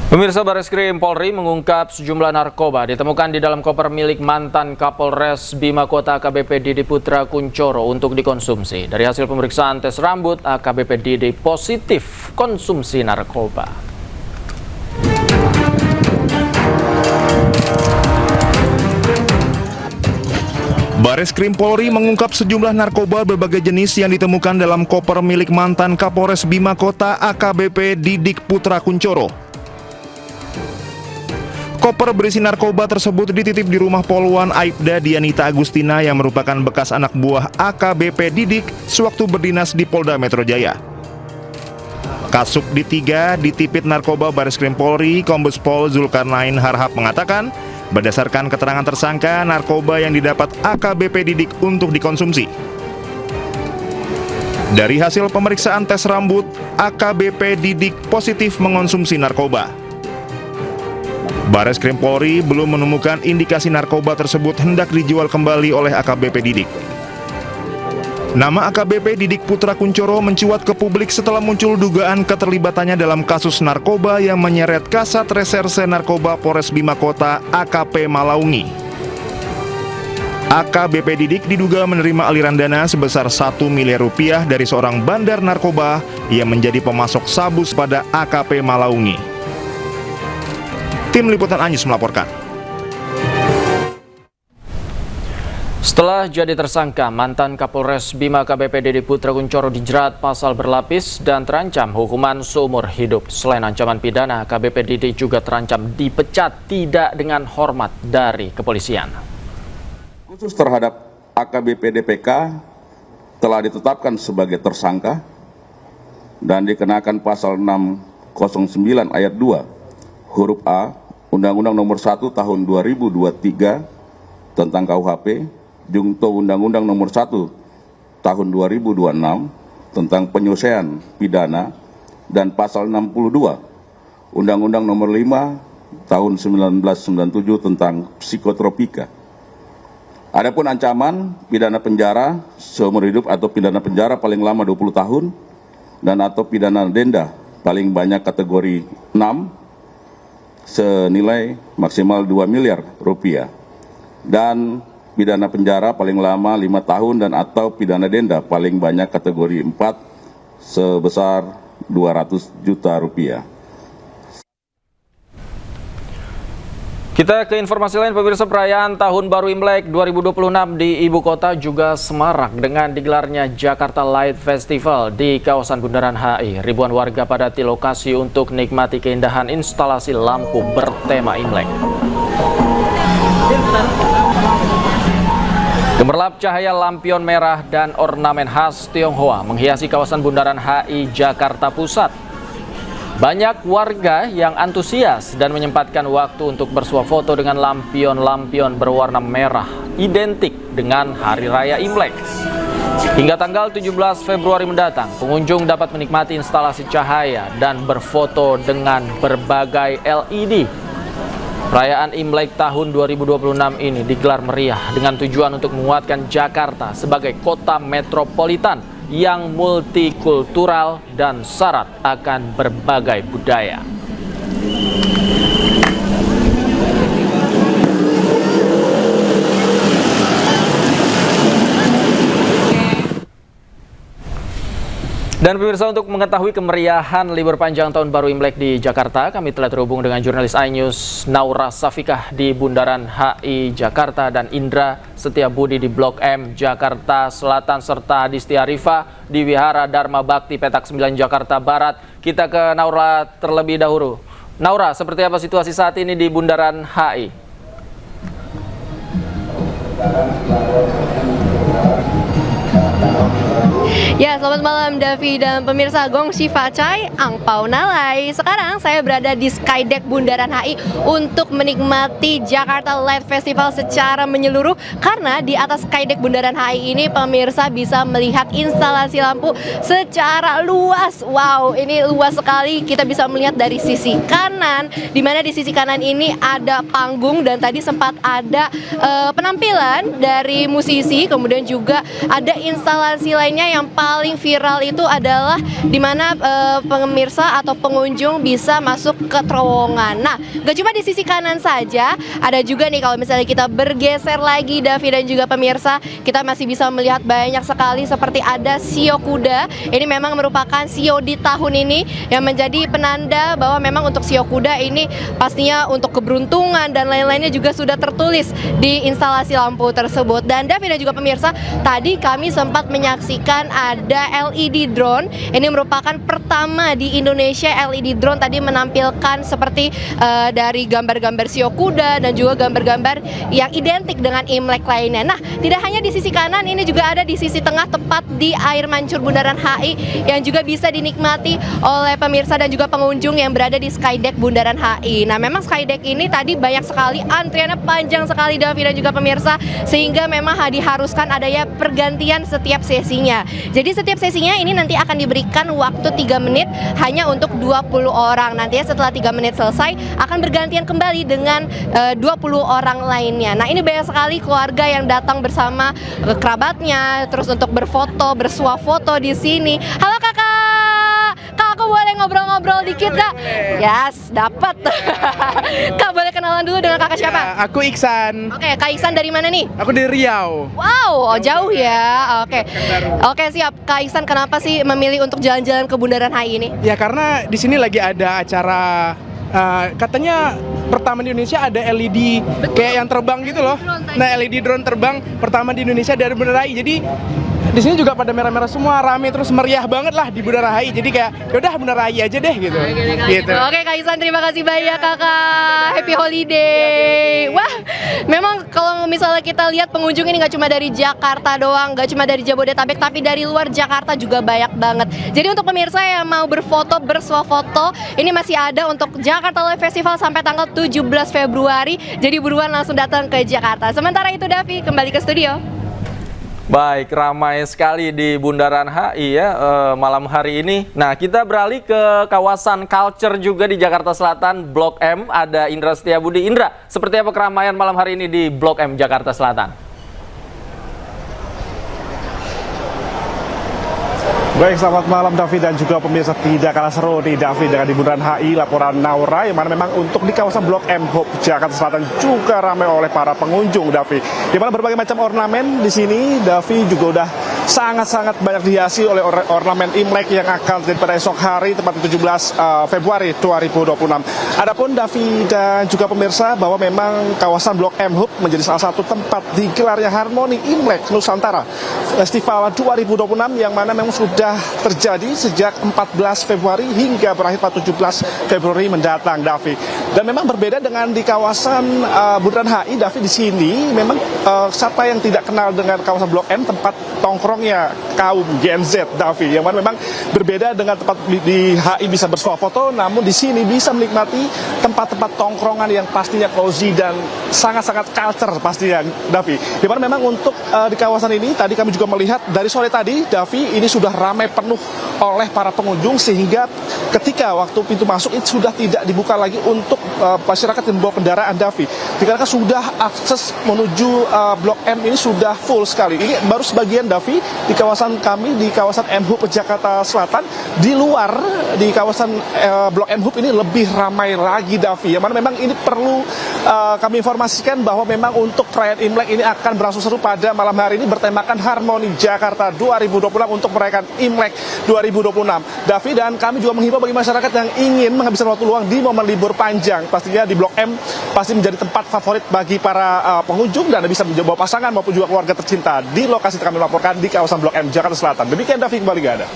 Pemirsa, Bareskrim Polri mengungkap sejumlah narkoba ditemukan di dalam koper milik mantan Kapolres Bima Kota AKBP Didi Putra Kuncoro untuk dikonsumsi. Dari hasil pemeriksaan tes rambut, AKBP Didi positif konsumsi narkoba. Bareskrim Polri mengungkap sejumlah narkoba berbagai jenis yang ditemukan dalam koper milik mantan Kapolres Bima Kota AKBP Didi Putra Kuncoro. Koper berisi narkoba tersebut dititip di rumah Poluan Aibda Dianita Agustina yang merupakan bekas anak buah AKBP Didik sewaktu berdinas di Polda Metro Jaya. Kasubdit 3 Ditipit Narkoba Bareskrim Polri, Kombes Pol Zulkarnain Harhab mengatakan, berdasarkan keterangan tersangka, narkoba yang didapat AKBP Didik untuk dikonsumsi. Dari hasil pemeriksaan tes rambut, AKBP Didik positif mengonsumsi narkoba. Bareskrim Polri belum menemukan indikasi narkoba tersebut hendak dijual kembali oleh AKBP Didik. Nama AKBP Didik Putra Kuncoro mencuat ke publik setelah muncul dugaan keterlibatannya dalam kasus narkoba yang menyeret Kasat Reserse Narkoba Polres Bima Kota AKP Malaungi. AKBP Didik diduga menerima aliran dana sebesar 1 miliar rupiah dari seorang bandar narkoba yang menjadi pemasok sabu pada AKP Malaungi. Tim Liputan Anyus melaporkan. Setelah jadi tersangka, mantan Kapolres Bima AKBP Didi Putra Kuncoro dijerat pasal berlapis dan terancam hukuman seumur hidup. Selain ancaman pidana, AKBP Didi juga terancam dipecat tidak dengan hormat dari kepolisian. Khusus terhadap AKBP DPK telah ditetapkan sebagai tersangka dan dikenakan pasal 609 ayat 2 huruf A Undang-Undang Nomor 1 Tahun 2023 tentang KUHP, Junto Undang-Undang Nomor 1 Tahun 2026 tentang penyelesaian pidana, dan pasal 62 Undang-Undang Nomor 5 Tahun 1997 tentang psikotropika. Adapun ancaman pidana penjara seumur hidup atau pidana penjara paling lama 20 tahun dan atau pidana denda paling banyak kategori 6 senilai maksimal 2 miliar rupiah, dan pidana penjara paling lama 5 tahun dan atau pidana denda paling banyak kategori 4 sebesar 200 juta rupiah. Kita ke informasi lain, pemirsa. Perayaan Tahun Baru Imlek 2026 di Ibu Kota juga semarak dengan digelarnya Jakarta Light Festival di kawasan Bundaran HI. Ribuan warga padati lokasi untuk nikmati keindahan instalasi lampu bertema Imlek. Gemerlap cahaya lampion merah dan ornamen khas Tionghoa menghiasi kawasan Bundaran HI Jakarta Pusat. Banyak warga yang antusias dan menyempatkan waktu untuk bersuah foto dengan lampion-lampion berwarna merah identik dengan Hari Raya Imlek. Hingga tanggal 17 Februari mendatang, pengunjung dapat menikmati instalasi cahaya dan berfoto dengan berbagai LED. Perayaan Imlek tahun 2026 ini digelar meriah dengan tujuan untuk menguatkan Jakarta sebagai kota metropolitan yang multikultural dan syarat akan berbagai budaya. Dan pemirsa, untuk mengetahui kemeriahan libur panjang Tahun Baru Imlek di Jakarta, kami telah terhubung dengan jurnalis iNews Naura Safikah di Bundaran HI Jakarta dan Indra Setiabudi di Blok M Jakarta Selatan serta Adisti Arifa di Wihara Dharma Bakti Petak 9 Jakarta Barat. Kita ke Naura terlebih dahulu. Naura, seperti apa situasi saat ini di Bundaran HI? Ya, selamat malam Davi dan pemirsa Gong Shifa Chai Angpau Nalai. Sekarang saya berada di Skydeck Bundaran HI untuk menikmati Jakarta Light Festival secara menyeluruh. Karena di atas Skydeck Bundaran HI ini pemirsa bisa melihat instalasi lampu secara luas. Wow, ini luas sekali. Kita bisa melihat dari sisi kanan, di mana di sisi kanan ini ada panggung dan tadi sempat ada penampilan dari musisi. Kemudian juga ada instalasi lainnya yang paling viral itu adalah di mana pemirsa atau pengunjung bisa masuk ke terowongan. Nah, gak cuma di sisi kanan saja, ada juga nih kalau misalnya kita bergeser lagi Davi dan juga pemirsa, kita masih bisa melihat banyak sekali seperti ada shio kuda. Ini memang merupakan shio di tahun ini yang menjadi penanda bahwa memang untuk shio kuda ini pastinya untuk keberuntungan dan lain-lainnya juga sudah tertulis di instalasi lampu tersebut. Dan Davi dan juga pemirsa, tadi kami sempat menyaksikan ada LED drone. Ini merupakan pertama di Indonesia LED drone tadi menampilkan seperti dari gambar-gambar shio kuda dan juga gambar-gambar yang identik dengan Imlek lainnya. Nah, tidak hanya di sisi kanan, ini juga ada di sisi tengah tepat di air mancur Bundaran HI yang juga bisa dinikmati oleh pemirsa dan juga pengunjung yang berada di Skydeck Bundaran HI. Nah, memang Skydeck ini tadi banyak sekali, antriannya panjang sekali Davi dan juga pemirsa, sehingga memang diharuskan adanya pergantian setiap sesinya. Jadi setiap sesinya ini nanti akan diberikan waktu 3 menit hanya untuk 20 orang. Nantinya setelah 3 menit selesai akan bergantian kembali dengan 20 orang lainnya. Nah, ini banyak sekali keluarga yang datang bersama kerabatnya, terus untuk berfoto, bersuah foto di sini. Halo kakak, kak aku boleh ngobrol-ngobrol dikit kak? Yes, dapat. Kak boleh kenalan dulu dengan kakak siapa? Ya, aku Iksan. Oke, Kak Iksan dari mana nih? Aku dari Riau. Wow, jauh ya. Oke, siap. Kak Iksan, kenapa sih memilih untuk jalan-jalan ke Bundaran HI ini? Ya karena di sini lagi ada acara katanya pertama di Indonesia ada LED kayak yang terbang gitu loh. Nah, LED drone terbang pertama di Indonesia dari Bundaran HI. Jadi di sini juga pada merah-merah semua, rame terus meriah banget lah di Bundaran HI. Jadi kayak yaudah Bundaran HI aja deh gitu. Gitu. Oke, Kak Iksan, terima kasih banyak kakak. Happy holiday. Wah, memang kalau misalnya kita lihat pengunjung ini nggak cuma dari Jakarta doang, nggak cuma dari Jabodetabek, tapi dari luar Jakarta juga banyak banget. Jadi untuk pemirsa yang mau berfoto, bersuah foto, ini masih ada untuk Jakarta Live Festival sampai tanggal 17 Februari. Jadi buruan langsung datang ke Jakarta. Sementara itu Davi, kembali ke studio. Baik, ramai sekali di Bundaran HI ya malam hari ini. Nah, kita beralih ke kawasan culture juga di Jakarta Selatan, Blok M. Ada Indra Setiabudi. Indra, seperti apa keramaian malam hari ini di Blok M Jakarta Selatan? Baik, selamat malam Davi dan juga pemirsa. Tidak kalah seru nih Davi dengan di Bundaran HI, laporan Naura, yang mana memang untuk di kawasan Blok M Hope Jakarta Selatan juga ramai oleh para pengunjung Davi. Di mana berbagai macam ornamen di sini Davi juga udah sangat-sangat banyak dihiasi oleh ornamen Imlek yang akan terjadi pada esok hari tepatnya 17 Februari 2026. Adapun Davi dan juga pemirsa bahwa memang kawasan Blok M Hope menjadi salah satu tempat digelarnya Harmoni Imlek Nusantara Festival 2026 yang mana memang sudah terjadi sejak 14 Februari hingga berakhir pada 17 Februari mendatang Davi. Dan memang berbeda dengan di kawasan Bundaran HI Davi, di sini memang siapa yang tidak kenal dengan kawasan Blok M, tempat tongkrongnya kaum Gen Z Davi, yang mana memang berbeda dengan tempat di HI bisa bersuah foto, namun di sini bisa menikmati tempat-tempat tongkrongan yang pastinya cozy dan sangat-sangat culture pastinya Davi. Di mana memang untuk di kawasan ini tadi kami juga melihat dari sore tadi Davi, ini sudah ramai penuh oleh para pengunjung, sehingga ketika waktu pintu masuk itu sudah tidak dibuka lagi untuk masyarakat yang membawa kendaraan Davi, dikarenakan sudah akses menuju Blok M ini sudah full sekali. Ini baru sebagian Davi di kawasan kami di kawasan M Hub Jakarta Selatan. Di luar di kawasan Blok M Hub ini lebih ramai lagi Davi, yang mana memang ini perlu kami informasikan bahwa memang untuk perayaan Imlek ini akan berlangsung seru pada malam hari ini bertemakan Harmoni Jakarta 2026 untuk merayakan Imlek 2026 Davi. Dan kami juga menghimbau bagi masyarakat yang ingin menghabiskan waktu luang di momen libur panjang, pastinya di Blok M pasti menjadi tempat favorit bagi para pengunjung dan bisa menjadi pasangan maupun juga keluarga tercinta di lokasi kami melaporkan di kawasan Blok M Jakarta Selatan. Demikian Davi, kembali ke Anda.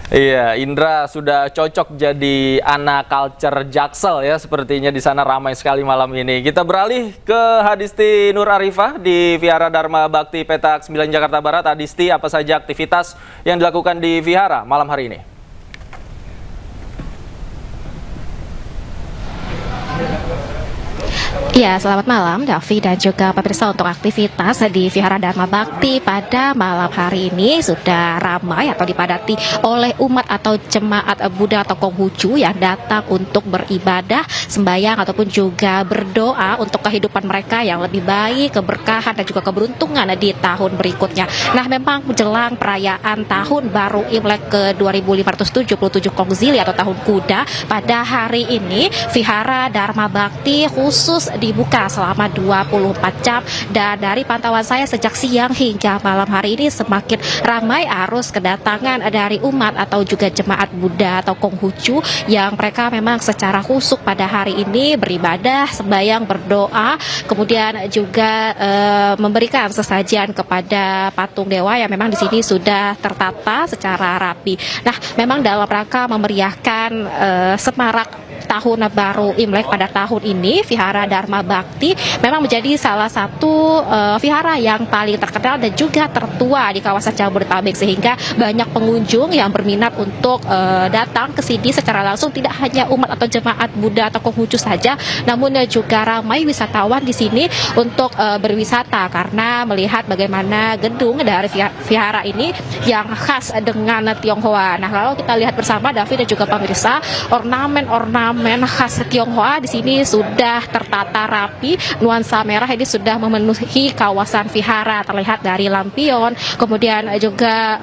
Iya, Indra sudah cocok jadi anak culture Jaksel ya, sepertinya di sana ramai sekali malam ini. Kita beralih ke Hadisti Nur Arifah di Vihara Dharma Bakti Petak 9 Jakarta Barat. Hadisti, apa saja aktivitas yang dilakukan di Vihara malam hari ini? Ya, selamat malam Davi dan juga pemirsa. Untuk aktivitas di Vihara Dharma Bakti pada malam hari ini sudah ramai atau dipadati oleh umat atau jemaat Buddha atau Konghucu yang datang untuk beribadah, sembahyang ataupun juga berdoa untuk kehidupan mereka yang lebih baik, keberkahan dan juga keberuntungan di tahun berikutnya. Nah, memang menjelang perayaan Tahun Baru Imlek ke 2577 Kongzili atau Tahun Kuda, pada hari ini Vihara Dharma Bakti khusus dibuka selama 24 jam, dan dari pantauan saya sejak siang hingga malam hari ini semakin ramai arus kedatangan dari umat atau juga jemaat Buddha atau Konghucu yang mereka memang secara khusyuk pada hari ini beribadah, sembahyang, berdoa, kemudian juga memberikan sesajian kepada patung dewa yang memang di sini sudah tertata secara rapi. Nah, memang dalam rangka memeriahkan semarak Tahun Baru Imlek pada tahun ini, Vihara Dharma Bakti memang menjadi salah satu vihara yang paling terkenal dan juga tertua di kawasan Jabodetabek, sehingga banyak pengunjung yang berminat untuk datang ke sini secara langsung. Tidak hanya umat atau jemaat Buddha atau Konghucu saja, namun juga ramai wisatawan di sini untuk berwisata karena melihat bagaimana gedung dari vihara ini yang khas dengan Tionghoa. Nah, kalau kita lihat bersama David dan juga pemirsa, ornamen khas Tionghoa di sini sudah tertata rapi. Nuansa merah ini sudah memenuhi kawasan vihara, terlihat dari lampion, kemudian juga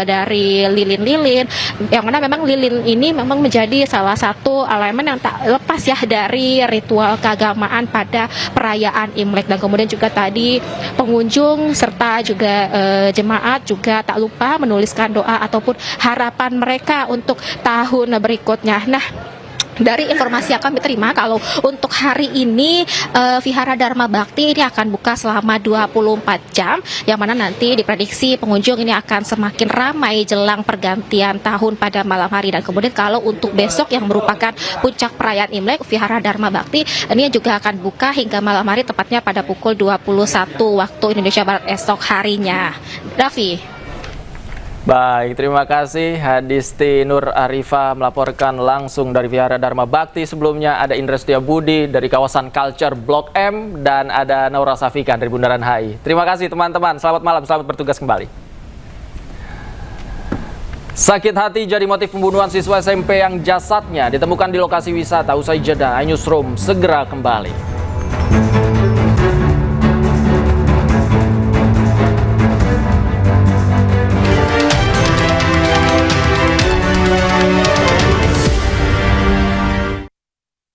dari lilin-lilin, yang mana memang lilin ini memang menjadi salah satu elemen yang tak lepas ya dari ritual keagamaan pada perayaan Imlek. Dan kemudian juga tadi pengunjung serta juga jemaat juga tak lupa menuliskan doa ataupun harapan mereka untuk tahun berikutnya. Nah, dari informasi yang kami terima, kalau untuk hari ini Vihara Dharma Bakti ini akan buka selama 24 jam, yang mana nanti diprediksi pengunjung ini akan semakin ramai jelang pergantian tahun pada malam hari. Dan kemudian kalau untuk besok yang merupakan puncak perayaan Imlek, Vihara Dharma Bakti ini juga akan buka hingga malam hari, tepatnya pada pukul 21 waktu Indonesia Barat esok harinya. Raffi. Baik, terima kasih Hadisti Nur Arifa melaporkan langsung dari Vihara Dharma Bakti. Sebelumnya ada Indra Setiabudi dari kawasan Culture Blok M, dan ada Naura Safika dari Bundaran HI. Terima kasih teman-teman, selamat malam, selamat bertugas kembali. Sakit hati jadi motif pembunuhan siswa SMP yang jasadnya ditemukan di lokasi wisata. Usai jeda, iNewsroom segera kembali.